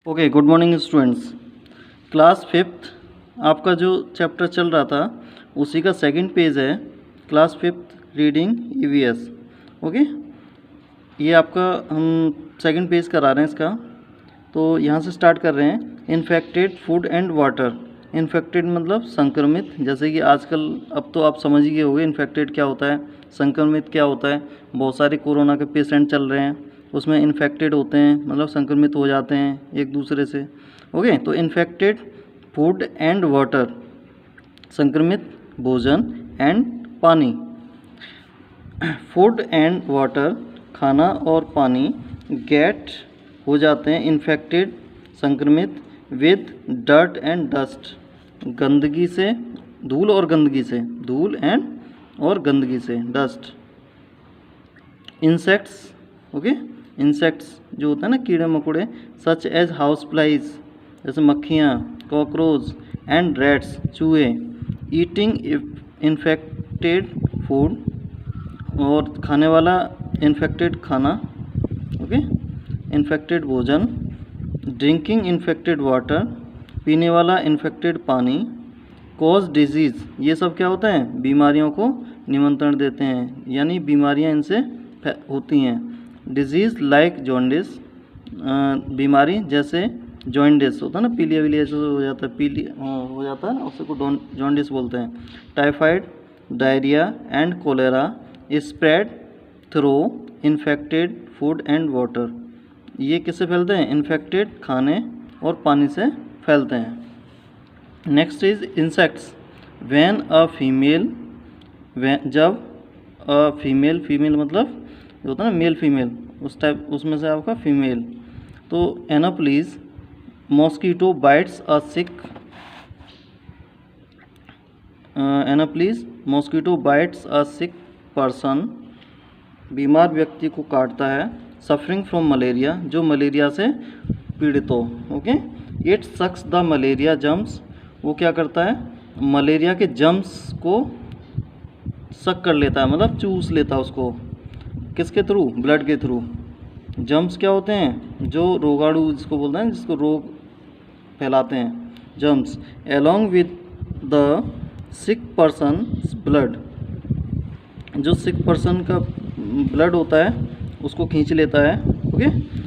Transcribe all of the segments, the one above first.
Okay, good morning students. Class fifth आपका जो chapter चल रहा था उसी का सेकंड पेज है, class fifth reading EVS. Okay, ये आपका हम सेकंड पेज करा रहे हैं इसका। तो यहाँ से स्टार्ट कर रहे हैं। Infected food and water. Infected मतलब संक्रमित, जैसे कि आजकल अब तो आप समझ ही गए होंगे इन्फेक्टेड क्या होता है, संक्रमित क्या होता है। बहुत सारे कोरोना के पेशेंट चल रहे हैं, उसमें इन्फेक्टेड होते हैं मतलब संक्रमित हो जाते हैं एक दूसरे से। ओके, तो इन्फेक्टेड फूड एंड वाटर, संक्रमित भोजन एंड पानी। फूड एंड वाटर, खाना और पानी, गेट हो जाते हैं इन्फेक्टेड, संक्रमित, विद डर्ट एंड डस्ट, गंदगी से, धूल और गंदगी से, धूल एंड और गंदगी से, डस्ट। इंसेक्ट्स, ओके, इंसेक्ट्स जो होता है ना कीड़े मकोड़े, सच एज हाउस फ्लाइज जैसे मक्खियाँ, कॉकरोच एंड रैट्स चूहे। ईटिंग इन्फेक्टेड फूड, और खाने वाला इन्फेक्टेड खाना, ओके, इन्फेक्टेड भोजन। ड्रिंकिंग इन्फेक्टेड वाटर, पीने वाला इन्फेक्टेड पानी। कॉज डिजीज़, ये सब क्या होता है, बीमारियों को निमंत्रण देते हैं, यानी बीमारियां इनसे होती हैं। डिजीज़ लाइक जॉन्डिस, बीमारी जैसे जॉन्डिस होता है ना, पीलिया विलिया जैसे हो जाता है, हो जाता है ना, उसे को जॉन्डिस बोलते हैं। Typhoid, diarrhoea and cholera spread through infected food and water. ये किससे फैलते हैं, इन्फेक्टेड खाने और पानी से फैलते हैं। Next is insects. When a female, जब अ फीमेल, फीमेल मतलब जो होता है ना मेल फीमेल, उस टाइप उसमें से आपका फीमेल। तो Anopheles mosquito bites a sick, Anopheles mosquito bites a sick person, बीमार व्यक्ति को काटता है। सफरिंग फ्रॉम मलेरिया, जो मलेरिया से पीड़ित हो। Okay, it sucks the malaria germs, वो क्या करता है, मलेरिया के जम्स को सक कर लेता है, मतलब चूस लेता है उसको। किसके थ्रू, ब्लड के थ्रू। जम्स क्या होते हैं, जो रोगाणु जिसको बोलते हैं, जिसको रोग फैलाते हैं, germs. Along with the sick person blood, जो सिक पर्सन का ब्लड होता है उसको खींच लेता है। ओके,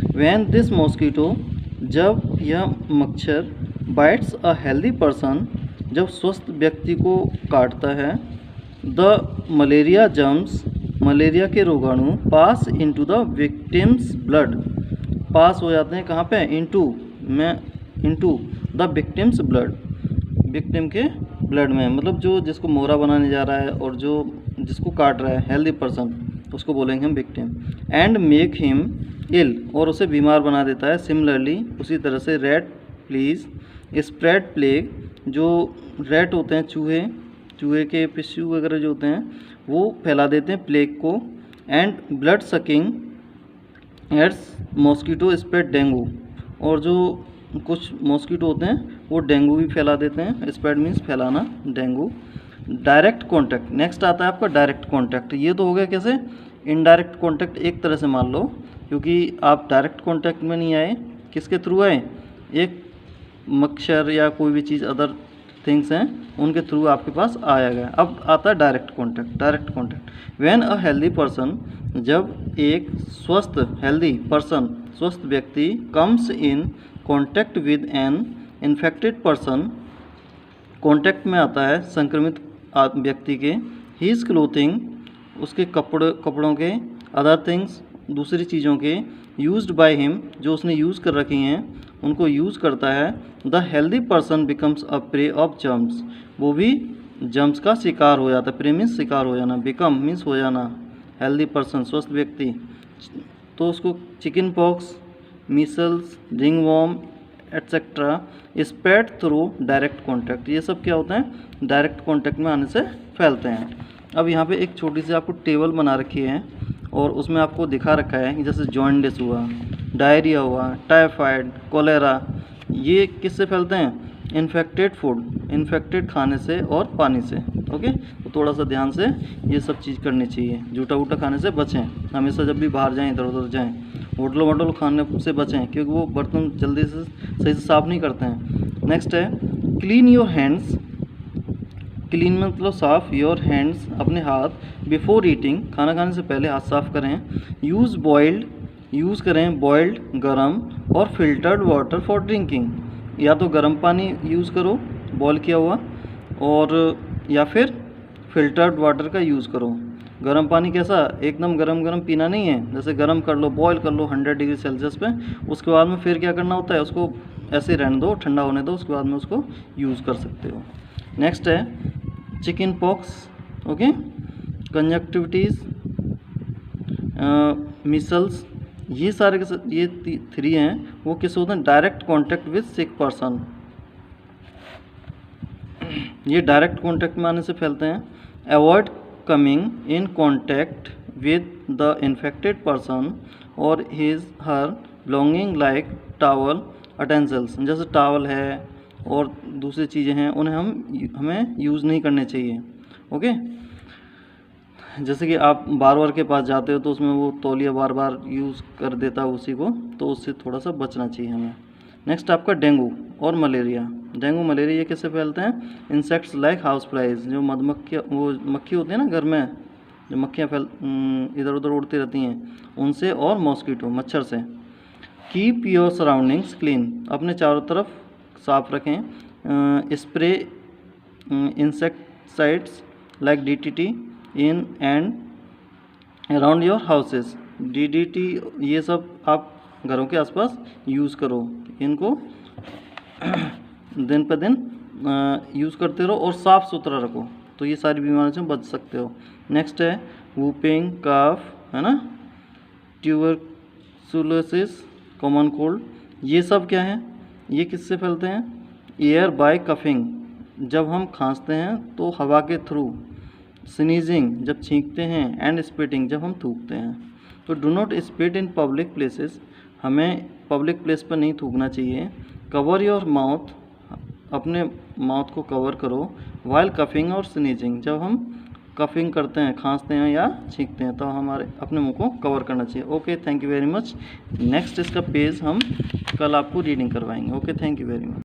व्हेन दिस मॉस्किटो, जब यह मच्छर, बाइट्स अ हेल्दी पर्सन, जब स्वस्थ व्यक्ति को काटता है। द मलेरिया जम्स, मलेरिया के रोगाणु pass into the victim's blood, pass हो जाते हैं कहाँ पे, into the victim's blood, victim के ब्लड में, मतलब जो जिसको मोहरा बनाने जा रहा है और जो जिसको काट रहा है, हेल्दी पर्सन, उसको बोलेंगे हम विक्टिम। एंड मेक हिम इल, और उसे बीमार बना देता है। सिमिलरली, उसी तरह से रैट प्लीज स्प्रेड प्लेग, जो रैट होते हैं चूहे, चूहे के पिस्सू वगैरह जो होते हैं वो फैला देते हैं प्लेग को। And blood sucking Aedes mosquito spread dengue, और जो कुछ मॉस्किटो होते हैं वो डेंगू भी फैला देते हैं। स्प्रेड मीन्स फैलाना, डेंगू। डायरेक्ट कॉन्टैक्ट, नेक्स्ट आता है आपका डायरेक्ट कॉन्टैक्ट। ये तो हो गया कैसे, इनडायरेक्ट कॉन्टैक्ट एक तरह से मान लो, क्योंकि आप डायरेक्ट कॉन्टैक्ट में नहीं आए, किसके थ्रू आए, एक मच्छर या कोई भी चीज़ अदर थिंग्स हैं उनके थ्रू आपके पास आया गया। अब आता है direct contact. Direct contact, when a healthy person, जब एक स्वस्थ, हेल्दी पर्सन, स्वस्थ व्यक्ति, comes in contact with an infected person, contact में आता है संक्रमित व्यक्ति के। हीज क्लोथिंग, उसके कपड़ों के, अदर थिंग्स, दूसरी चीज़ों के, यूज्ड बाय हिम, जो उसने यूज़ कर रखी हैं उनको यूज़ करता है। The healthy person becomes a pray of germs, वो भी जम्स का शिकार हो जाता है। प्रे मीन्स शिकार हो जाना, बिकम मीन्स हो जाना। हेल्दी पर्सन स्वस्थ व्यक्ति, तो उसको chicken pox, Meselson, ringworm etcetera spread through direct contact, ये सब क्या होता है, डायरेक्ट कॉन्टैक्ट में आने से फैलते हैं। अब यहाँ पे एक छोटी सी आपको टेबल बना रखी है और उसमें आपको दिखा रखा है कि जैसे जॉन्डिस हुआ, डायरिया हुआ, टाइफाइड, कोलेरा, ये किससे फैलते हैं, इन्फेक्टेड फूड, इन्फेक्टेड खाने से और पानी से। ओके, तो थोड़ा सा ध्यान से ये सब चीज़ करनी चाहिए। जूठा वूठा खाने से बचें, हमेशा जब भी बाहर जाएं, इधर उधर जाएं। होटल वोटल खाने से बचें, क्योंकि वो बर्तन जल्दी से सही से साफ़ नहीं करते हैं। नेक्स्ट है क्लीन योर हैंड्स। क्लीन मतलब साफ़, योर हैंड्स अपने हाथ, बिफोर ईटिंग खाना खाने से पहले हाथ साफ़ करें। यूज़ बॉइल्ड, यूज़ करें बॉइल्ड गर्म और फिल्टर्ड वाटर फॉर ड्रिंकिंग। या तो गर्म पानी यूज़ करो बॉयल किया हुआ, और या फिर फिल्टर्ड वाटर का यूज़ करो। गर्म पानी कैसा, एकदम गरम पीना नहीं है, जैसे गर्म कर लो, बॉयल कर लो 100 डिग्री सेल्सियस पे, उसके बाद में फिर क्या करना होता है, उसको ऐसे रहने दो, ठंडा होने दो, उसके बाद में उसको यूज़ कर सकते हो। नेक्स्ट है chicken pox, okay, conjunctivitis, micelles, ये सारे के ये 3 हैं, वो किस होते हैं, direct contact with sick person. ये डायरेक्ट कॉन्टैक्ट में आने से फैलते हैं। Avoid coming in contact with the infected person और his her belonging like towel utensils, जैसे टावल है और दूसरी चीज़ें हैं, उन्हें हमें यूज़ नहीं करने चाहिए। ओके, जैसे कि आप बार के पास जाते हो तो उसमें वो तौलिया बार यूज़ कर देता है उसी को, तो उससे थोड़ा सा बचना चाहिए हमें। नेक्स्ट आपका डेंगू और मलेरिया। डेंगू मलेरिया ये कैसे फैलते हैं, इंसेक्ट्स लाइक हाउस फ्लाइज, जो मधुमक्खियाँ, वो मक्खी होती है ना घर में, जो मक्खियाँ इधर उधर उड़ती रहती हैं, उनसे, और मॉस्किटो मच्छर से। कीप योर सराउंडिंग्स क्लीन, अपने चारों तरफ साफ रखें। Spray insecticides like DDT in and around your houses. DDT ये सब आप घरों के आसपास यूज़ करो, इनको दिन पे दिन यूज़ करते रहो और साफ़ सुथरा रखो, तो ये सारी बीमारियों से बच सकते हो। नेक्स्ट है वूपिंग काफ, है ना, ट्यूबरकुलोसिस, कॉमन कोल्ड, ये सब क्या है, ये किससे फैलते हैं, एयर बाय कफिंग, जब हम खांसते हैं तो हवा के थ्रू, स्नीजिंग जब छींकते हैं, एंड स्पिटिंग जब हम थूकते हैं। तो do not spit in public places, हमें पब्लिक प्लेस पर नहीं थूकना चाहिए। कवर योर माउथ, अपने माउथ को कवर करो। वाइल कफिंग और स्नीजिंग, जब हम कफिंग करते हैं, खांसते हैं या छींकते हैं, तो हमारे अपने मुंह को कवर करना चाहिए। Okay, thank you very much. Next इसका पेज हम कल आपको रीडिंग करवाएंगे। Okay, thank you very much.